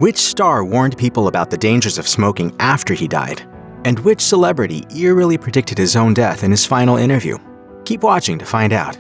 Which star warned people about the dangers of smoking after he died? And which celebrity eerily predicted his own death in his final interview? Keep watching to find out.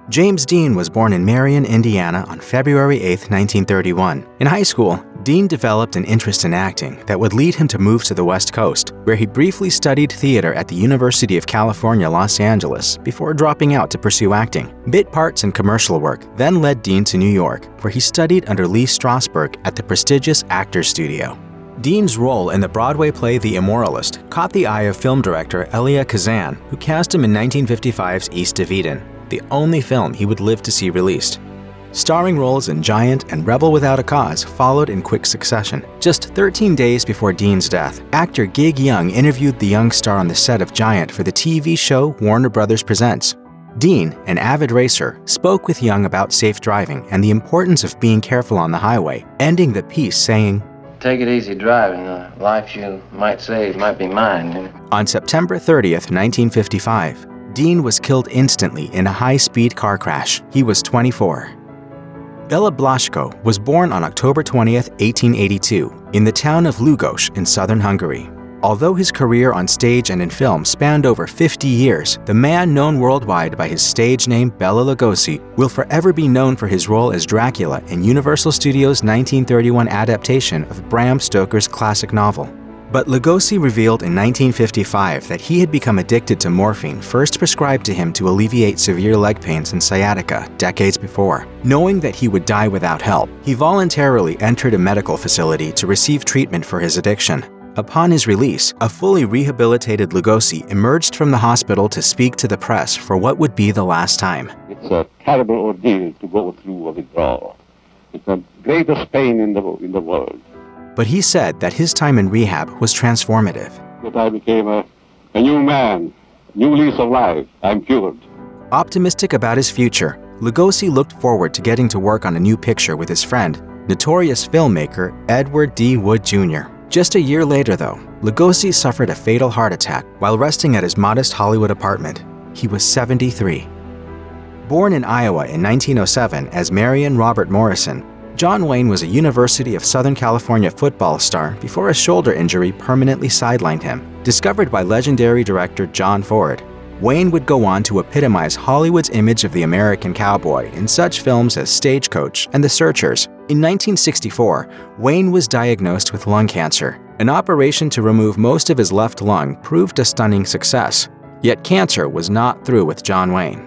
James Dean was born in Marion, Indiana on February 8, 1931. In high school, Dean developed an interest in acting that would lead him to move to the West Coast, where he briefly studied theater at the University of California, Los Angeles, before dropping out to pursue acting. Bit parts and commercial work then led Dean to New York, where he studied under Lee Strasberg at the prestigious Actors Studio. Dean's role in the Broadway play The Immoralist caught the eye of film director Elia Kazan, who cast him in 1955's East of Eden, the only film he would live to see released. Starring roles in Giant and Rebel Without a Cause followed in quick succession. Just 13 days before Dean's death, actor Gig Young interviewed the young star on the set of Giant for the TV show Warner Brothers Presents. Dean, an avid racer, spoke with Young about safe driving and the importance of being careful on the highway, ending the piece saying, "Take it easy driving. The life you might save might be mine." On September 30th, 1955, Dean was killed instantly in a high-speed car crash. He was 24. Bela Lugosi was born on October 20th, 1882, in the town of Lugos in southern Hungary. Although his career on stage and in film spanned over 50 years, the man known worldwide by his stage name Bela Lugosi will forever be known for his role as Dracula in Universal Studios' 1931 adaptation of Bram Stoker's classic novel. But Lugosi revealed in 1955 that he had become addicted to morphine first prescribed to him to alleviate severe leg pains and sciatica decades before. Knowing that he would die without help, he voluntarily entered a medical facility to receive treatment for his addiction. Upon his release, a fully rehabilitated Lugosi emerged from the hospital to speak to the press for what would be the last time. It's a terrible ordeal to go through a withdrawal. It's the greatest pain in the world. But he said that his time in rehab was transformative. That I became a new man, new lease of life. I'm cured. Optimistic about his future, Lugosi looked forward to getting to work on a new picture with his friend, notorious filmmaker Edward D. Wood Jr. Just a year later, though, Lugosi suffered a fatal heart attack while resting at his modest Hollywood apartment. He was 73. Born in Iowa in 1907 as Marion Robert Morrison, John Wayne was a University of Southern California football star before a shoulder injury permanently sidelined him. Discovered by legendary director John Ford, Wayne would go on to epitomize Hollywood's image of the American cowboy in such films as Stagecoach and The Searchers. In 1964, Wayne was diagnosed with lung cancer. An operation to remove most of his left lung proved a stunning success. Yet cancer was not through with John Wayne.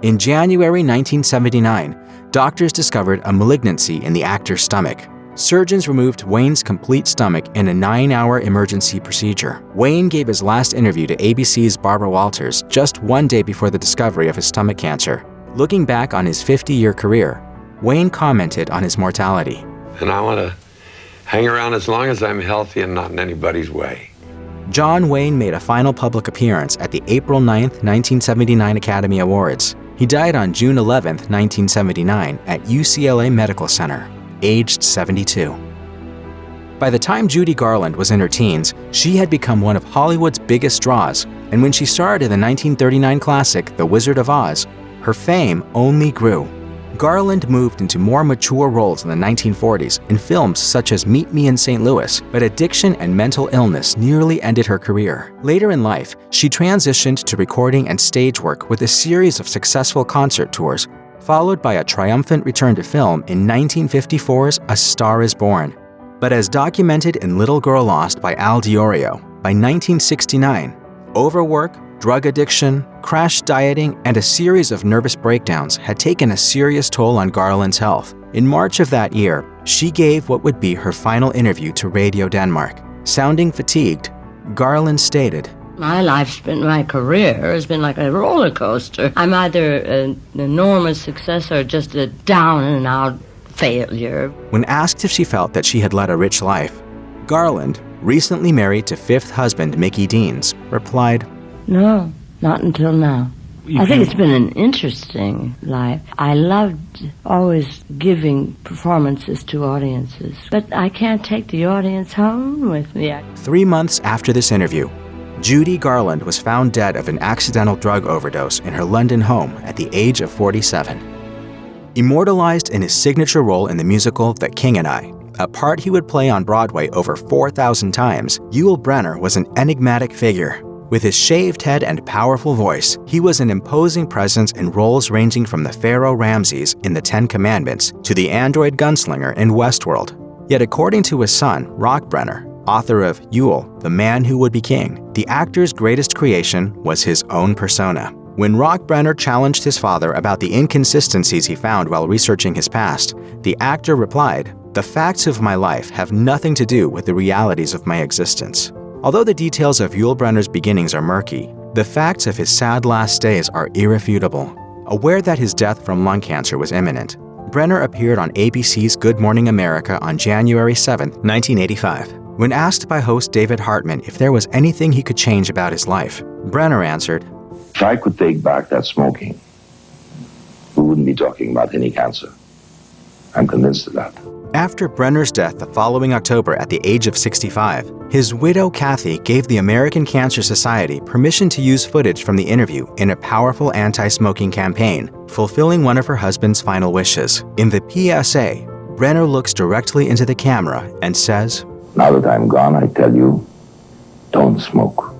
In January 1979, doctors discovered a malignancy in the actor's stomach. Surgeons removed Wayne's complete stomach in a 9-hour emergency procedure. Wayne gave his last interview to ABC's Barbara Walters just one day before the discovery of his stomach cancer. Looking back on his 50-year career, Wayne commented on his mortality. And I want to hang around as long as I'm healthy and not in anybody's way. John Wayne made a final public appearance at the April 9, 1979 Academy Awards. He died on June 11, 1979 at UCLA Medical Center, aged 72. By the time Judy Garland was in her teens, she had become one of Hollywood's biggest draws, and when she starred in the 1939 classic The Wizard of Oz, her fame only grew. Garland moved into more mature roles in the 1940s in films such as Meet Me in St. Louis, but addiction and mental illness nearly ended her career. Later in life, she transitioned to recording and stage work with a series of successful concert tours, followed by a triumphant return to film in 1954's A Star is Born. But as documented in Little Girl Lost by Al Diorio, by 1969, overwork, drug addiction, crash dieting, and a series of nervous breakdowns had taken a serious toll on Garland's health. In March of that year, she gave what would be her final interview to Radio Denmark. Sounding fatigued, Garland stated, My career has been like a roller coaster. I'm either an enormous success or just a down and out failure. When asked if she felt that she had led a rich life, Garland, recently married to fifth husband Mickey Deans, replied, No, not until now. I think it's been an interesting life. I loved always giving performances to audiences, but I can't take the audience home with me. 3 months after this interview, Judy Garland was found dead of an accidental drug overdose in her London home at the age of 47. Immortalized in his signature role in the musical The King and I, a part he would play on Broadway over 4,000 times, Yul Brynner was an enigmatic figure. With his shaved head and powerful voice, he was an imposing presence in roles ranging from the Pharaoh Ramses in the Ten Commandments to the android gunslinger in Westworld. Yet according to his son, Rock Brynner, author of Yul, the Man Who Would Be King, the actor's greatest creation was his own persona. When Rock Brynner challenged his father about the inconsistencies he found while researching his past, the actor replied, "The facts of my life have nothing to do with the realities of my existence." Although the details of Yul Brynner's beginnings are murky, the facts of his sad last days are irrefutable. Aware that his death from lung cancer was imminent, Brynner appeared on ABC's Good Morning America on January 7, 1985. When asked by host David Hartman if there was anything he could change about his life, Brynner answered, "If I could take back that smoking, we wouldn't be talking about any cancer. I'm convinced of that." After Brynner's death the following October at the age of 65, his widow Kathy gave the American Cancer Society permission to use footage from the interview in a powerful anti-smoking campaign, fulfilling one of her husband's final wishes. In the PSA, Brynner looks directly into the camera and says, "Now that I'm gone, I tell you, don't smoke."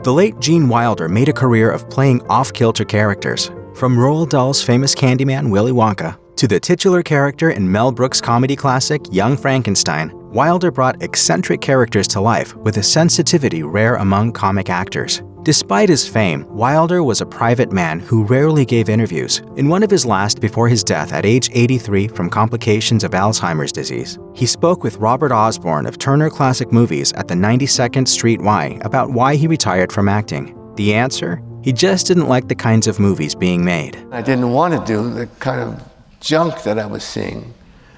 The late Gene Wilder made a career of playing off-kilter characters, from Roald Dahl's famous Candyman Willy Wonka to the titular character in Mel Brooks' comedy classic Young Frankenstein. Wilder brought eccentric characters to life with a sensitivity rare among comic actors. Despite his fame, Wilder was a private man who rarely gave interviews. In one of his last before his death at age 83 from complications of Alzheimer's disease, he spoke with Robert Osborne of Turner Classic Movies at the 92nd Street Y about why he retired from acting. The answer? He just didn't like the kinds of movies being made. I didn't want to do the kind of junk that I was seeing.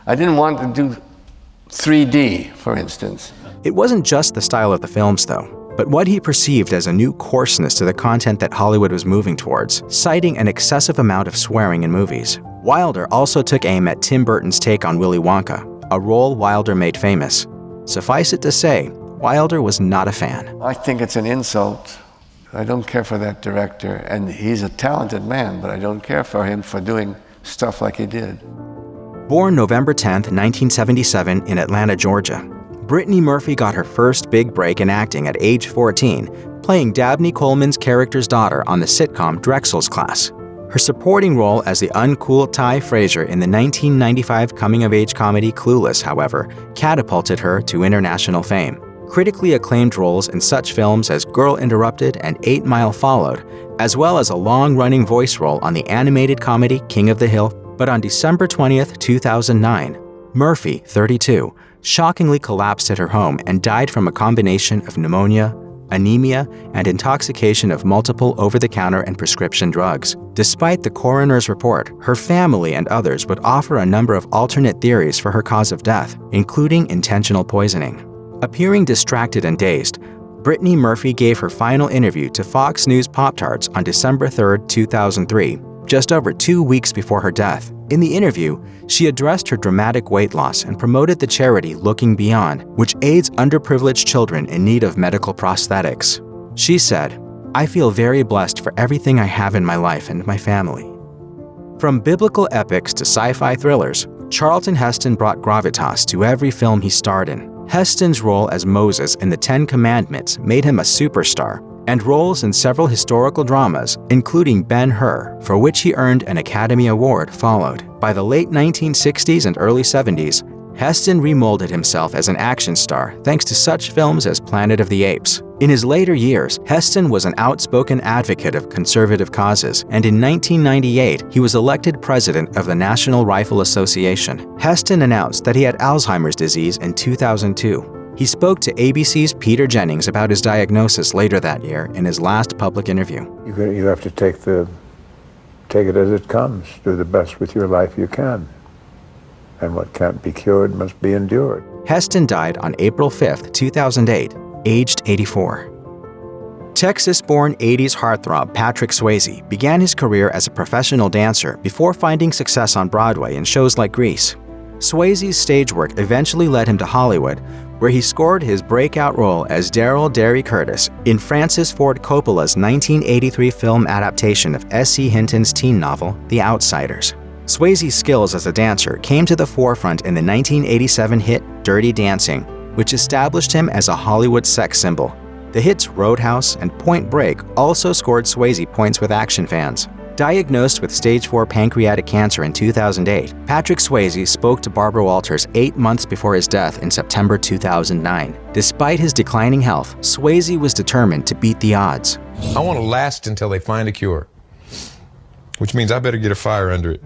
I didn't want to do 3D, for instance. It wasn't just the style of the films, though, but what he perceived as a new coarseness to the content that Hollywood was moving towards, citing an excessive amount of swearing in movies. Wilder also took aim at Tim Burton's take on Willy Wonka, a role Wilder made famous. Suffice it to say, Wilder was not a fan. I think it's an insult. I don't care for that director, and he's a talented man, but I don't care for him for doing stuff like he did. Born November 10, 1977 in Atlanta, Georgia, Brittany Murphy got her first big break in acting at age 14, playing Dabney Coleman's character's daughter on the sitcom Drexel's Class. Her supporting role as the uncool Ty Frazier in the 1995 coming-of-age comedy Clueless, however, catapulted her to international fame. Critically acclaimed roles in such films as Girl Interrupted and 8 Mile followed, as well as a long-running voice role on the animated comedy King of the Hill. But on December 20th, 2009, Murphy, 32, shockingly collapsed at her home and died from a combination of pneumonia, anemia, and intoxication of multiple over-the-counter and prescription drugs. Despite the coroner's report, her family and others would offer a number of alternate theories for her cause of death, including intentional poisoning. Appearing distracted and dazed, Brittany Murphy gave her final interview to Fox News Pop-Tarts on December 3, 2003, just over 2 weeks before her death. In the interview, she addressed her dramatic weight loss and promoted the charity Looking Beyond, which aids underprivileged children in need of medical prosthetics. She said, "I feel very blessed for everything I have in my life and my family." From biblical epics to sci-fi thrillers, Charlton Heston brought gravitas to every film he starred in. Heston's role as Moses in the Ten Commandments made him a superstar, and roles in several historical dramas, including Ben-Hur, for which he earned an Academy Award, followed. By the late 1960s and early 70s, Heston remolded himself as an action star thanks to such films as Planet of the Apes. In his later years, Heston was an outspoken advocate of conservative causes, and in 1998, he was elected president of the National Rifle Association. Heston announced that he had Alzheimer's disease in 2002. He spoke to ABC's Peter Jennings about his diagnosis later that year in his last public interview. You have to take it as it comes. Do the best with your life you can. And what can't be cured must be endured. Heston died on April 5, 2008, aged 84. Texas-born 80s heartthrob Patrick Swayze began his career as a professional dancer before finding success on Broadway in shows like Grease. Swayze's stage work eventually led him to Hollywood, where he scored his breakout role as Daryl Derry Curtis in Francis Ford Coppola's 1983 film adaptation of S.E. Hinton's teen novel, The Outsiders. Swayze's skills as a dancer came to the forefront in the 1987 hit Dirty Dancing, which established him as a Hollywood sex symbol. The hits Roadhouse and Point Break also scored Swayze points with action fans. Diagnosed with stage 4 pancreatic cancer in 2008, Patrick Swayze spoke to Barbara Walters 8 months before his death in September 2009. Despite his declining health, Swayze was determined to beat the odds. I want to last until they find a cure, which means I better get a fire under it.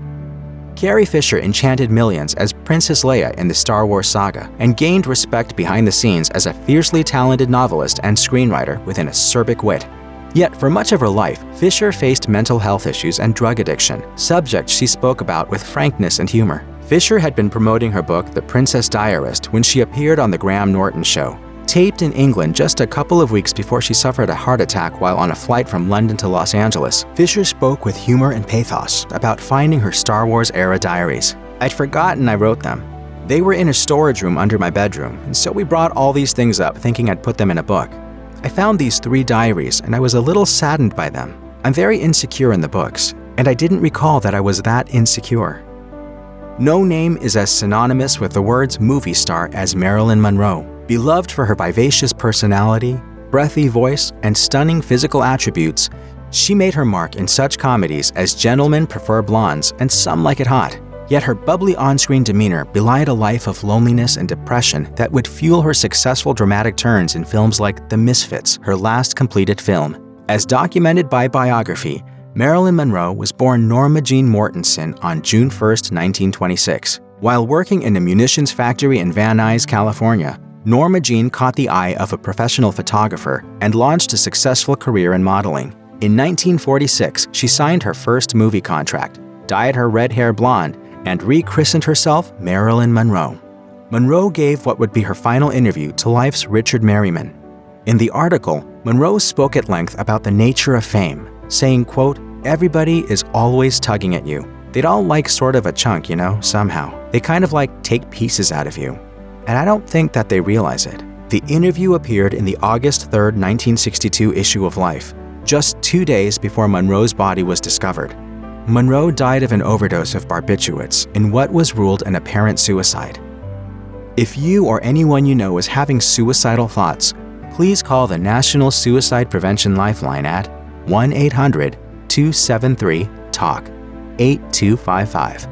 Carrie Fisher enchanted millions as Princess Leia in the Star Wars saga and gained respect behind the scenes as a fiercely talented novelist and screenwriter with an acerbic wit. Yet, for much of her life, Fisher faced mental health issues and drug addiction, subjects she spoke about with frankness and humor. Fisher had been promoting her book, The Princess Diarist, when she appeared on The Graham Norton Show. Taped in England just a couple of weeks before she suffered a heart attack while on a flight from London to Los Angeles, Fisher spoke with humor and pathos about finding her Star Wars-era diaries. I'd forgotten I wrote them. They were in a storage room under my bedroom, and so we brought all these things up thinking I'd put them in a book. I found these 3 diaries, and I was a little saddened by them. I'm very insecure in the books, and I didn't recall that I was that insecure. No name is as synonymous with the words movie star as Marilyn Monroe. Beloved for her vivacious personality, breathy voice, and stunning physical attributes, she made her mark in such comedies as Gentlemen Prefer Blondes and Some Like It Hot. Yet her bubbly on-screen demeanor belied a life of loneliness and depression that would fuel her successful dramatic turns in films like The Misfits, her last completed film. As documented by biography, Marilyn Monroe was born Norma Jean Mortensen on June 1, 1926. While working in a munitions factory in Van Nuys, California, Norma Jean caught the eye of a professional photographer and launched a successful career in modeling. In 1946, she signed her first movie contract, dyed her red hair blonde, and rechristened herself Marilyn Monroe. Monroe gave what would be her final interview to Life's Richard Merriman. In the article, Monroe spoke at length about the nature of fame, saying, quote, "Everybody is always tugging at you. They'd all like sort of a chunk, somehow. They kind of like take pieces out of you. And I don't think that they realize it." The interview appeared in the August 3, 1962 issue of Life, just 2 days before Monroe's body was discovered. Monroe died of an overdose of barbiturates in what was ruled an apparent suicide. If you or anyone you know is having suicidal thoughts, please call the National Suicide Prevention Lifeline at 1-800-273-TALK, 8255.